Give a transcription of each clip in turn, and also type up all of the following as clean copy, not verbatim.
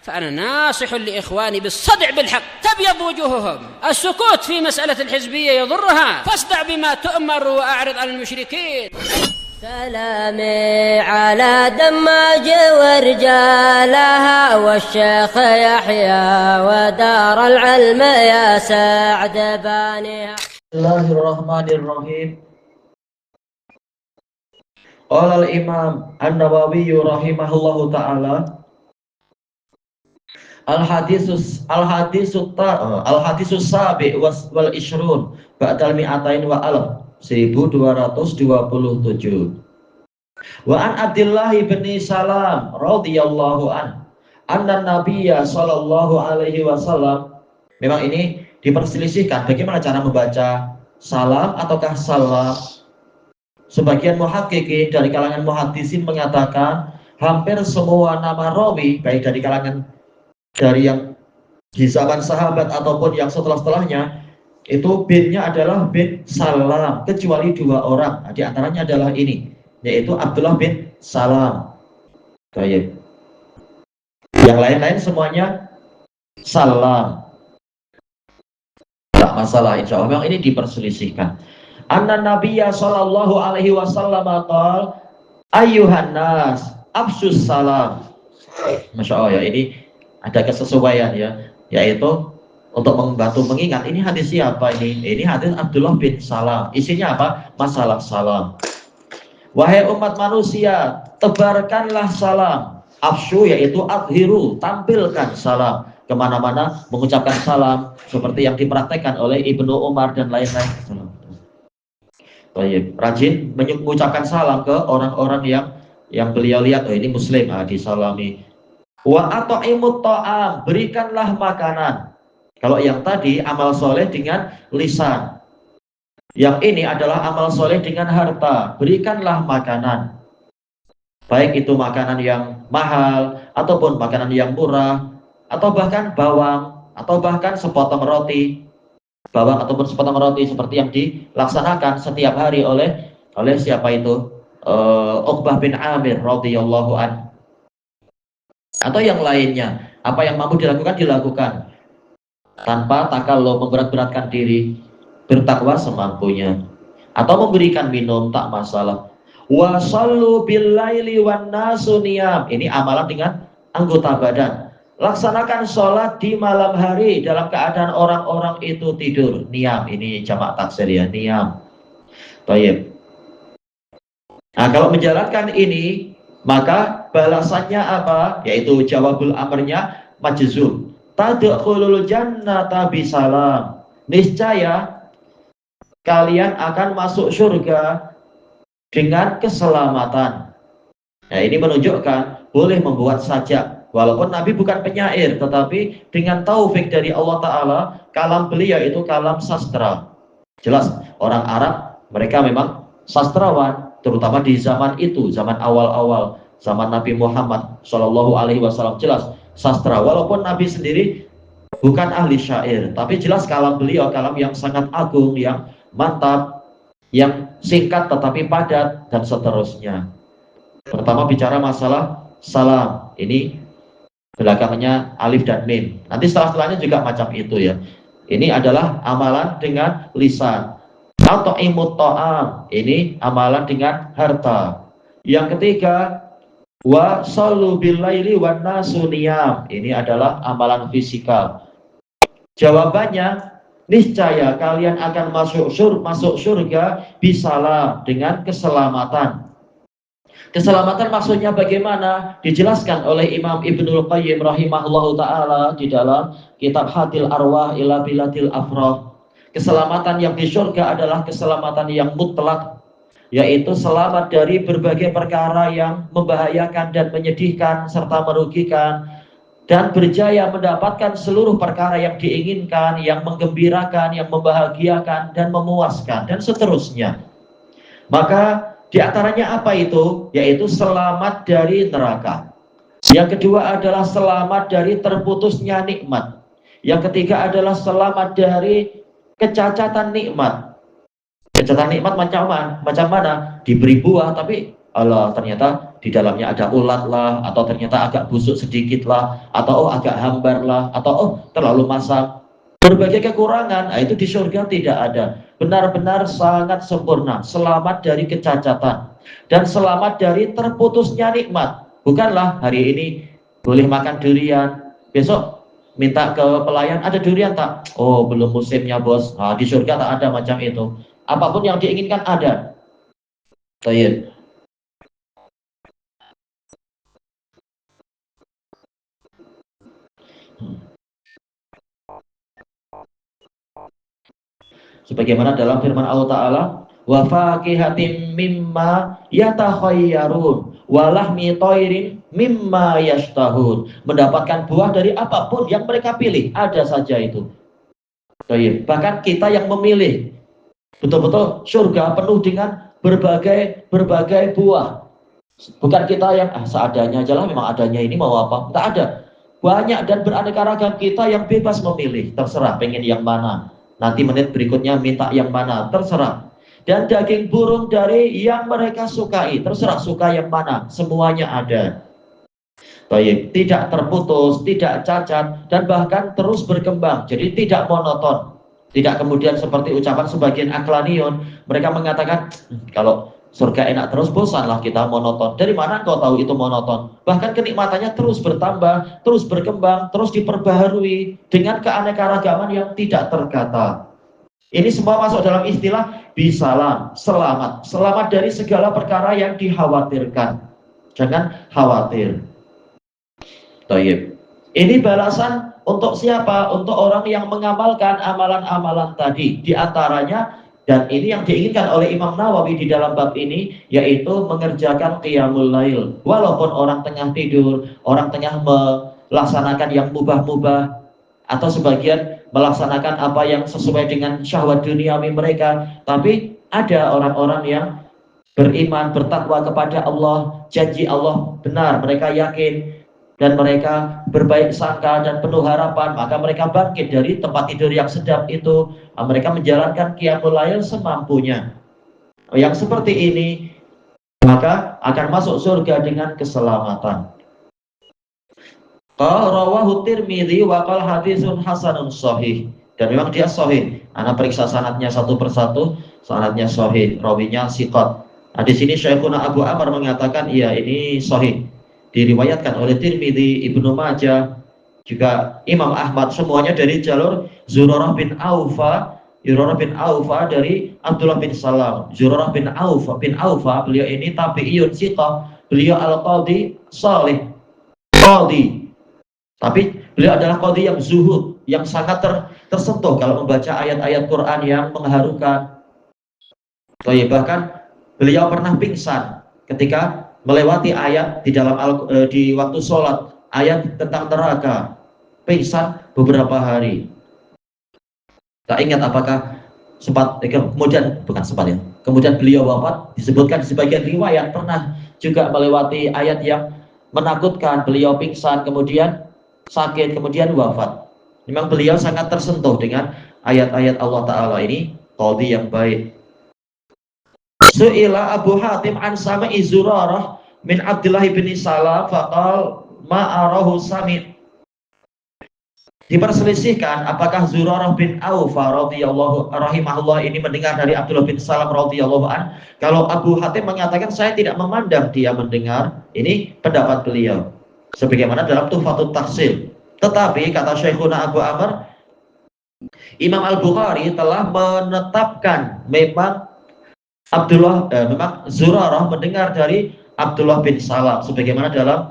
فأنا ناصح لإخواني بالصدع بالحق تبيض وجوههم. السكوت في مسألة الحزبية يضرها، فاصدع بما تؤمر وأعرض عن المشركين. سلامي على دماج ورجالها والشيخ يحيى ودار العلم يا سعد بانيها. بسم الله الرحمن الرحيم. قال الإمام النووي رحمه الله تعالى Al-hadisus sabi wal ishrun ba'dal mi'atain wa alf 1227. Wa an Abdullah bin Salam radhiyallahu an anna nabiyya sallallahu alaihi wasallam. Memang ini diperselisihkan bagaimana cara membaca salam ataukah salam. Sebagian muhaqqiqin dari kalangan muhaddisin mengatakan hampir semua nama rawi baik dari kalangan dari yang di zaman sahabat ataupun yang setelah-setelahnya itu binnya adalah bin Salam kecuali dua orang. Nah, di antaranya adalah ini, yaitu Abdullah bin Salam. Baik. Yang lain-lain semuanya Salam. Tak masalah, insya Allah. Memang ini diperselisihkan. Anna Nabiyya sallallahu alaihi wasallam qala ayyuhan nas afsus salam. Masya Allah ya, ini ada kesesuaian ya, yaitu untuk membantu mengingat ini hadis siapa ini? Ini hadis Abdullah bin Salam. Isinya apa? Masalah salam. Wahai umat manusia, tebarkanlah salam. Afshu yaitu adhiru, tampilkan salam. Kemana-mana mengucapkan salam seperti yang dipraktekkan oleh Ibnu Umar dan lain-lain. Rajin mengucapkan salam ke orang-orang yang beliau lihat, oh ini muslim, disalami. Wa at'imut ta'am, berikanlah makanan. Kalau yang tadi amal soleh dengan lisan, yang ini adalah amal soleh dengan harta. Berikanlah makanan, baik itu makanan yang mahal ataupun makanan yang murah, atau bahkan bawang, atau bahkan sepotong roti. Bawang ataupun sepotong roti seperti yang dilaksanakan setiap hari oleh siapa itu? Uqbah bin Amir radhiyallahu anhu. Atau yang lainnya, apa yang mampu dilakukan tanpa takalluf, memberat-beratkan diri, bertakwa semampunya, atau memberikan minum tak masalah. Wa shallu bil laili wan nasu niyam, ini amalan dengan anggota badan. Laksanakan sholat di malam hari dalam keadaan orang-orang itu tidur. Niyam, ini jamak taksir ya, niyam. Baik. Nah, kalau menjalankan ini, maka balasannya apa? Yaitu jawabul amrnya majzum. Tadkhulul jannata bisalam. Niscaya kalian akan masuk surga dengan keselamatan. Nah, ini menunjukkan boleh membuat sajak. Walaupun Nabi bukan penyair, tetapi dengan taufik dari Allah Ta'ala, kalam beliau itu kalam sastra. Jelas, orang Arab mereka memang sastrawan, terutama di zaman itu, zaman awal-awal, zaman Nabi Muhammad Shallallahu Alaihi Wasallam, jelas sastra. Walaupun Nabi sendiri bukan ahli syair, tapi jelas kalam beliau kalam yang sangat agung, yang mantap, yang singkat tetapi padat dan seterusnya. Pertama bicara masalah salam, ini belakangnya alif dan mim. Nanti setelah-setelahnya juga macam itu ya. Ini adalah amalan dengan lisan. Atau imut ta'am, ini amalan dengan harta. Yang ketiga, wa shallu bil laili wan nasu niyam, ini adalah amalan fisikal. Jawabannya, niscaya kalian akan masuk surga bisalam, dengan keselamatan. Keselamatan maksudnya bagaimana? Dijelaskan oleh Imam Ibnul Qayyim rahimahullahu ta'ala di dalam kitab Hadil Arwah ila Biladil Afrah. Keselamatan yang di surga adalah keselamatan yang mutlak, yaitu selamat dari berbagai perkara yang membahayakan dan menyedihkan serta merugikan, dan berjaya mendapatkan seluruh perkara yang diinginkan, yang menggembirakan, yang membahagiakan dan memuaskan, dan seterusnya. Maka di antaranya apa itu? Yaitu selamat dari neraka. Yang kedua adalah selamat dari terputusnya nikmat. Yang ketiga adalah selamat dari kecacatan nikmat. Kecacatan nikmat macam mana? Diberi buah tapi Allah ternyata di dalamnya ada ulat lah, atau ternyata agak busuk sedikit lah, atau agak hambar lah, atau terlalu masam. Berbagai kekurangan, itu di surga tidak ada. Benar-benar sangat sempurna, selamat dari kecacatan, dan selamat dari terputusnya nikmat. Bukanlah hari ini boleh makan durian, besok minta ke pelayan, ada durian tak? Oh, belum musimnya bos. Nah, di surga tak ada macam itu. Apapun yang diinginkan ada. Baik. Sebagaimana dalam firman Allah Ta'ala, wa faqihatin mimma yatakhayyarun wa lahmi thairin mimma yashtahun. Mendapatkan buah dari apapun yang mereka pilih, ada saja itu. Bahkan kita yang memilih. Betul-betul surga penuh dengan berbagai buah. Bukan kita yang seadanya aja lah, memang adanya ini mau apa. Tak ada. Banyak dan beraneka ragam, kita yang bebas memilih. Terserah pengen yang mana. Nanti menit berikutnya minta yang mana, terserah. Dan daging burung dari yang mereka sukai, terserah suka yang mana, semuanya ada. Baik, tidak terputus, tidak cacat, dan bahkan terus berkembang. Jadi tidak monoton. Tidak kemudian seperti ucapan sebagian aklanion, mereka mengatakan, kalau surga enak terus, bosanlah kita monoton. Dari mana kau tahu itu monoton? Bahkan kenikmatannya terus bertambah, terus berkembang, terus diperbaharui dengan keanekaragaman yang tidak terkata. Ini semua masuk dalam istilah bisalam, selamat. Selamat dari segala perkara yang dikhawatirkan. Jangan khawatir. Tayyib. Ini balasan untuk siapa? Untuk orang yang mengamalkan amalan-amalan tadi. Di antaranya, dan ini yang diinginkan oleh Imam Nawawi di dalam bab ini, yaitu mengerjakan qiyamul lail. Walaupun orang tengah tidur, orang tengah melaksanakan yang mubah-mubah, atau sebagian melaksanakan apa yang sesuai dengan syahwat duniawi mereka, tapi ada orang-orang yang beriman, bertakwa kepada Allah, janji Allah benar, mereka yakin, dan mereka berbaik sangka dan penuh harapan, maka mereka bangkit dari tempat tidur yang sedap itu. Mereka menjalankan qiyamul lail semampunya. Yang seperti ini maka akan masuk surga dengan keselamatan. Rawahu Tirmidzi wa qala haditsun hasanun shahih. Dan memang dia sahih. Ana periksa sanadnya satu persatu, sanadnya sahih, rawinya siqat. Nah, di sini Syekhuna Abu Amr mengatakan iya ini sahih. Diriwayatkan oleh Tirmidzi, Ibnu Majah, juga Imam Ahmad, semuanya dari jalur Zurarah bin Aufa. Zurarah bin Aufa dari Abdullah bin Salam. Zurarah bin Aufa, beliau ini tabi'iyun siqah, beliau al-qadhi salih, qadhi. Tapi beliau adalah qadhi yang zuhud, yang sangat tersentuh kalau membaca ayat-ayat Quran yang mengharukan. Bahkan beliau pernah pingsan ketika melewati ayat di waktu sholat, ayat tentang neraka, pingsan beberapa hari. Tak ingat apakah sempat, kemudian beliau wafat. Disebutkan di sebagian riwayat pernah juga melewati ayat yang menakutkan, beliau pingsan, kemudian sakit, kemudian wafat. Memang beliau sangat tersentuh dengan ayat-ayat Allah Ta'ala ini, qadhi yang baik. Su'ila Abu Hatim an Sama'i Zurarah min Abdullah bin Salam faqal ma'arahu samit. Diperselisihkan apakah Zurarah bin Aufa radhiyallahu rahimahullah ini mendengar dari Abdullah bin Salam radhiyallahu an. Kalau Abu Hatim mengatakan saya tidak memandang dia mendengar, ini pendapat beliau sebagaimana dalam Tuhfatut Tahsil. Tetapi kata Syekhuna Abu Amr, Imam Al-Bukhari telah menetapkan memang memang Zurarah mendengar dari Abdullah bin Salam sebagaimana dalam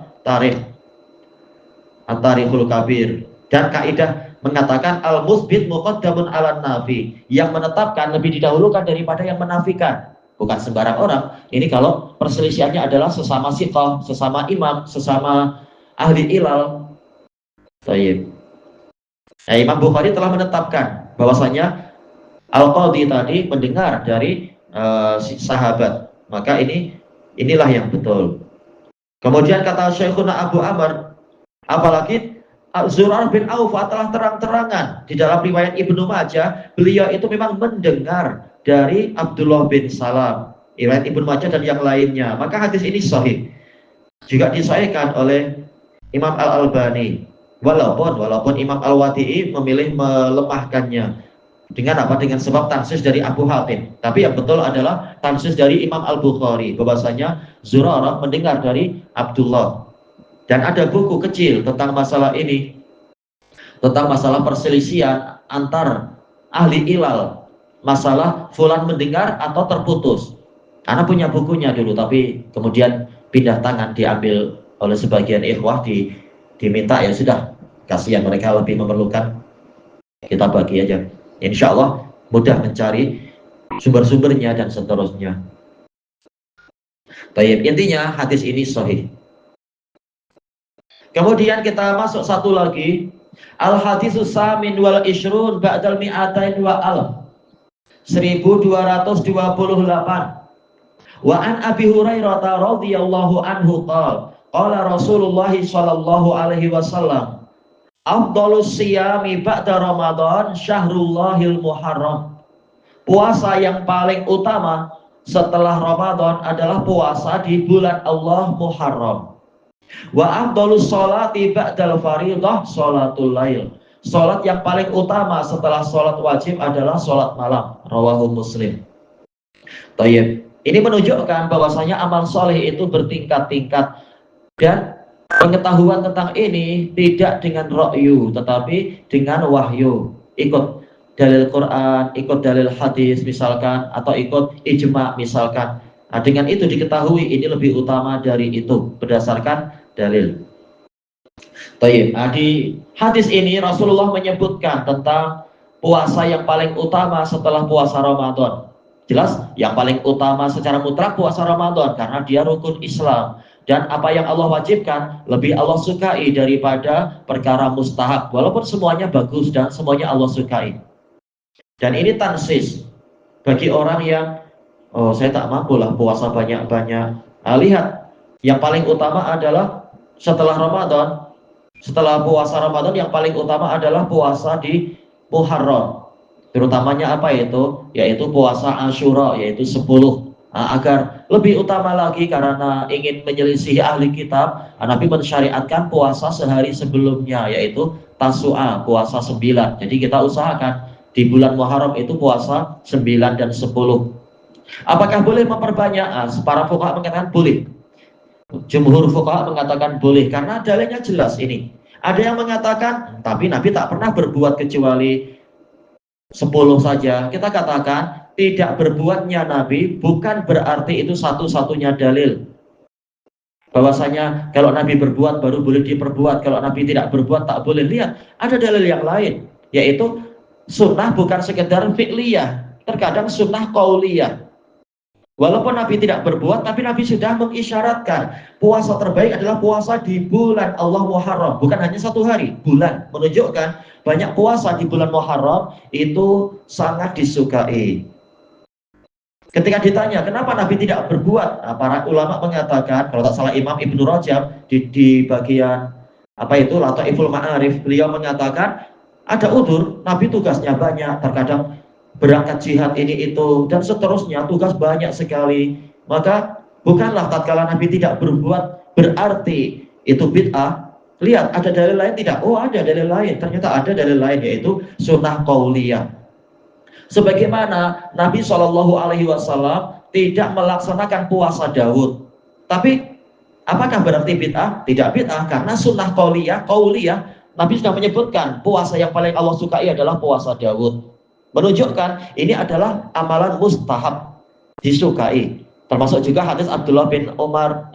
At-Tarikhul Kabir. Dan kaidah mengatakan al-musbit muqaddamun 'alan nafi, yang menetapkan lebih didahulukan daripada yang menafikan. Bukan sembarang orang. Ini kalau perselisihannya adalah sesama siqah, sesama imam, sesama ahli ilal. Baik. Nah, Imam Bukhari telah menetapkan bahwasanya al-qadhi tadi mendengar dari sahabat, maka inilah yang betul. Kemudian kata Syekhuna Abu Amr, apalagi Zurarah bin Aufa telah terang-terangan di dalam riwayat Ibnu Majah, beliau itu memang mendengar dari Abdullah bin Salam. riwayat Ibnu Majah dan yang lainnya. Maka hadis ini sahih. Juga disahihkan oleh Imam Al-Albani. Walaupun Imam Al-Wadi'i memilih melemahkannya. Dengan apa? Dengan sebab tansis dari Abu Hatim. Tapi yang betul adalah tansis dari Imam Al-Bukhari, bahwasanya Zurarah mendengar dari Abdullah. Dan ada buku kecil tentang masalah ini, tentang masalah perselisihan antar ahli ilal, masalah fulan mendengar atau terputus. Karena punya bukunya dulu, tapi kemudian pindah tangan, diambil oleh sebagian ikhwah, diminta, ya sudah, kasihan mereka lebih memerlukan, kita bagi aja. Insya Allah mudah mencari sumber-sumbernya dan seterusnya. Baik, intinya hadis ini sahih. Kemudian kita masuk satu lagi, al-hadisus samin wal ishrun ba'dal mi'atain wa al 1228. Wa an Abi Hurairah radhiyallahu anhu qala Rasulullah sallallahu alaihi wasallam, afdhalus siyami ba'da Ramadan syahrullahil muharram. Puasa yang paling utama setelah Ramadan adalah puasa di bulan Allah Muharram. Wa afdhalus sholati ba'dal fariidhah sholatul lail. Salat yang paling utama setelah salat wajib adalah salat malam. Rawahu Muslim. Tayyib. Ini menunjukkan bahwasanya amal soleh itu bertingkat-tingkat, dan pengetahuan tentang ini tidak dengan ra'yu, tetapi dengan wahyu. Ikut dalil Quran, ikut dalil hadis misalkan, atau ikut ijma misalkan. Nah, dengan itu diketahui ini lebih utama dari itu berdasarkan dalil. Baik, nah, di hadis ini Rasulullah menyebutkan tentang puasa yang paling utama setelah puasa Ramadan. Jelas yang paling utama secara mutlak puasa Ramadan karena dia rukun Islam. Dan apa yang Allah wajibkan lebih Allah sukai daripada perkara mustahab. Walaupun semuanya bagus dan semuanya Allah sukai. Dan ini tansis bagi orang yang, oh saya tak mampu lah puasa banyak-banyak. Nah, lihat, yang paling utama adalah setelah Ramadan, setelah puasa Ramadan yang paling utama adalah puasa di Muharram. Terutamanya apa itu? Yaitu puasa Asyura, yaitu 10. Nah, agar lebih utama lagi karena ingin menyelisihi ahli kitab, Nabi mensyariatkan puasa sehari sebelumnya, yaitu Tasu'a, puasa 9. Jadi kita usahakan di bulan Muharram itu puasa 9 dan 10. Apakah boleh memperbanyak? Para fuqaha mengatakan boleh. Jumhur fuqaha mengatakan boleh karena dalilnya jelas ini. Ada yang mengatakan tapi Nabi tak pernah berbuat kecuali 10 saja. Kita katakan tidak berbuatnya Nabi bukan berarti itu satu-satunya dalil. Bahwasanya kalau Nabi berbuat baru boleh diperbuat, kalau Nabi tidak berbuat tak boleh. Lihat, ada dalil yang lain, yaitu sunnah bukan sekedar fi'liyah, terkadang sunnah qauliyah. Walaupun Nabi tidak berbuat, tapi Nabi sudah mengisyaratkan puasa terbaik adalah puasa di bulan Allah Muharram. Bukan hanya satu hari, bulan. Menunjukkan banyak puasa di bulan Muharram itu sangat disukai. Ketika ditanya, kenapa Nabi tidak berbuat? Nah, para ulama mengatakan, kalau tak salah Imam Ibnu Rajab di bagian Lataiful Ma'arif, beliau mengatakan ada udzur, Nabi tugasnya banyak, terkadang berangkat jihad ini itu dan seterusnya, tugas banyak sekali. Maka bukanlah tatkala Nabi tidak berbuat berarti itu bid'ah. Lihat, ada dalil lain tidak? Oh, ada dalil lain. Ternyata ada dalil lain, yaitu sunnah qauliyah. Sebagaimana Nabi SAW tidak melaksanakan puasa Daud. Tapi apakah berarti bid'ah? Tidak bid'ah karena sunnah qauliyah Nabi sudah menyebutkan puasa yang paling Allah sukai adalah puasa Daud. Menunjukkan ini adalah amalan mustahab, disukai. Termasuk juga hadis Abdullah bin Amr,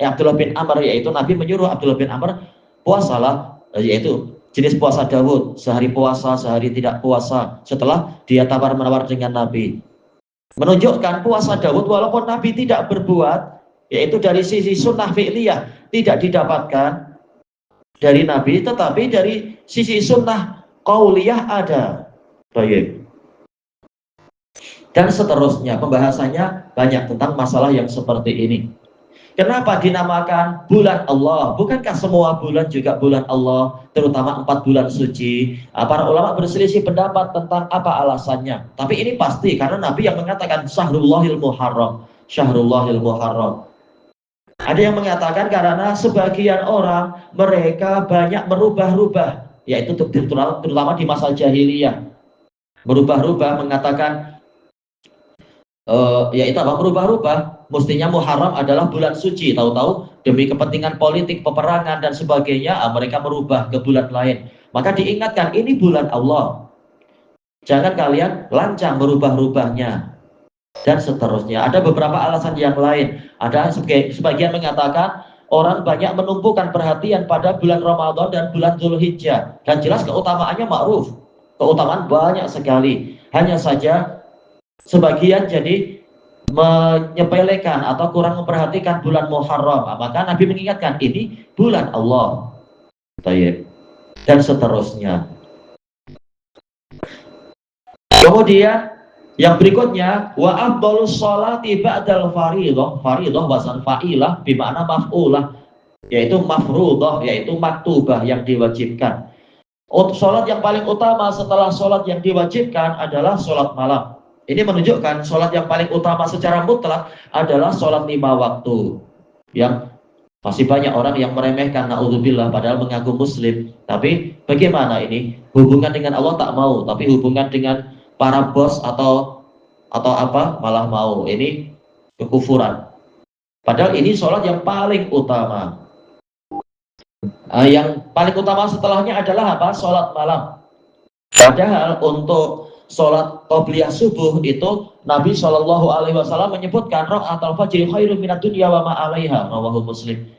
yaitu Nabi menyuruh Abdullah bin Amr puasalah, yaitu jenis puasa Daud, sehari puasa, sehari tidak puasa, setelah dia tawar-menawar dengan Nabi. Menunjukkan puasa Daud walaupun Nabi tidak berbuat, yaitu dari sisi sunnah fi'liyah tidak didapatkan dari Nabi, tetapi dari sisi sunnah qauliyah ada. Baik. Dan seterusnya, pembahasannya banyak tentang masalah yang seperti ini. Kenapa dinamakan bulan Allah? Bukankah semua bulan juga bulan Allah, terutama 4 bulan suci? Para ulama berselisih pendapat tentang apa alasannya. Tapi ini pasti karena Nabi yang mengatakan Syahrullahil Muharram. Syahrullahil Muharram. Ada yang mengatakan karena sebagian orang mereka banyak merubah-rubah, yaitu terutama di masa jahiliyah. Merubah-rubah mengatakan yaitu apa? Merubah-rubah, mestinya Muharram adalah bulan suci, tahu-tahu demi kepentingan politik, peperangan dan sebagainya, mereka merubah ke bulan lain. Maka diingatkan, ini bulan Allah. Jangan kalian lancang merubah-rubahnya. Dan seterusnya. Ada beberapa alasan yang lain. Ada sebagian mengatakan orang banyak menumpukan perhatian pada bulan Ramadan dan bulan Dzulhijjah. Dan jelas keutamaannya ma'ruf. Keutamaan banyak sekali. Hanya saja sebagian jadi menyepelekan atau kurang memperhatikan bulan Muharram. Maka Nabi mengingatkan, ini bulan Allah. Dan seterusnya. Kemudian yang berikutnya, wa afdhalus sholati ba'dal fariidhah. Fariidhah wazan fa'ilah bermakna maf'ulah, yaitu mafruḍah, yaitu maktubah yang diwajibkan. Sholat yang paling utama setelah sholat yang diwajibkan adalah sholat malam. Ini menunjukkan sholat yang paling utama secara mutlak adalah sholat 5 waktu. Yang masih banyak orang yang meremehkan, na'udzubillah, padahal mengaku muslim. Tapi bagaimana ini? Hubungan dengan Allah tak mau, tapi hubungan dengan para bos atau apa malah mau. Ini kekufuran. Padahal ini sholat yang paling utama. Yang paling utama setelahnya adalah apa? Sholat malam. Padahal untuk sholat qobliyah subuh itu Nabi SAW menyebutkan raka'atul fajri khairun minad dunya wa ma 'alaiha, rawahu Muslim.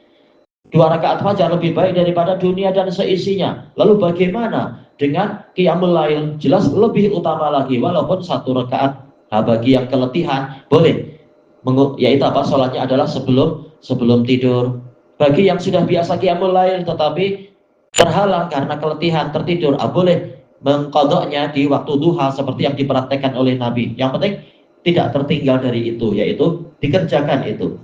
2 rakaat fajar lebih baik daripada dunia dan seisinya. Lalu bagaimana dengan qiyamul lail? Jelas lebih utama lagi, walaupun 1 rakaat. Bagi yang keletihan boleh, yaitu apa? Sholatnya adalah sebelum tidur. Bagi yang sudah biasa qiyamul lail tetapi terhalang karena keletihan tertidur, boleh mengqadha'nya di waktu duha seperti yang dipraktekkan oleh Nabi. Yang penting tidak tertinggal dari itu, yaitu dikerjakan itu.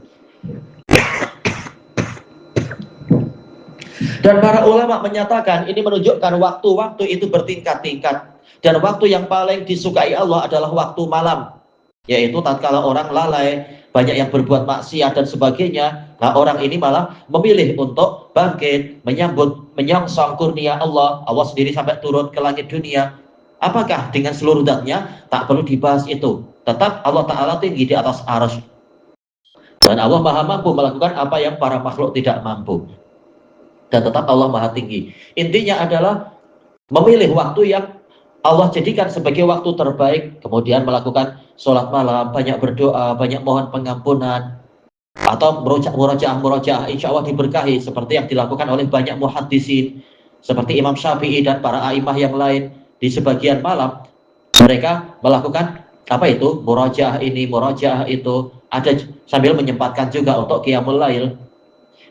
Dan para ulama menyatakan ini menunjukkan waktu-waktu itu bertingkat-tingkat. Dan waktu yang paling disukai Allah adalah waktu malam. Yaitu tatkala orang lalai, banyak yang berbuat maksiat dan sebagainya. Nah, orang ini malah memilih untuk bangkit, menyongsong kurnia Allah. Allah sendiri sampai turun ke langit dunia. Apakah dengan seluruh zatnya? Tak perlu dibahas itu. Tetap Allah Ta'ala tinggi di atas arsy. Dan Allah maha mampu melakukan apa yang para makhluk tidak mampu. Dan tetap Allah maha tinggi. Intinya adalah memilih waktu yang Allah jadikan sebagai waktu terbaik, kemudian melakukan sholat malam, banyak berdoa, banyak mohon pengampunan, atau murojaah, insya Allah diberkahi, seperti yang dilakukan oleh banyak muhaddisin, seperti Imam Syafi'i dan para a'imah yang lain. Di sebagian malam, mereka melakukan apa itu? Murojaah ini, murojaah itu, ada sambil menyempatkan juga untuk qiyamul lail.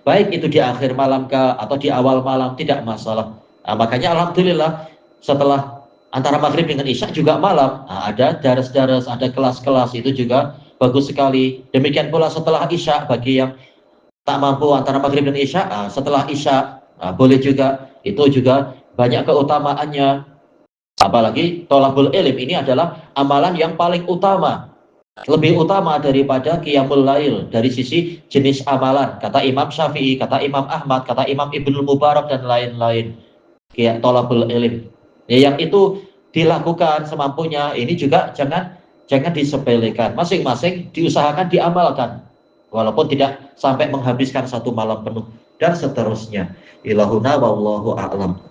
Baik itu di akhir malam atau di awal malam, tidak masalah. Nah, makanya alhamdulillah setelah antara maghrib dengan isya juga malam, ada daras-daras, ada kelas-kelas, itu juga bagus sekali. Demikian pula setelah isya, bagi yang tak mampu antara maghrib dan isya, setelah isya boleh juga. Itu juga banyak keutamaannya. Apalagi thalabul ilm ini adalah amalan yang paling utama, lebih utama daripada qiyamul lail dari sisi jenis amalan. Kata Imam Syafi'i, kata Imam Ahmad, kata Imam Ibnu Mubarak dan lain-lain. Kayak thalabul ilm. Ya, yang itu dilakukan semampunya. Ini juga jangan disepelekan. Masing-masing diusahakan diamalkan, walaupun tidak sampai menghabiskan 1 malam penuh dan seterusnya. Ilahuna wallahu a'lam.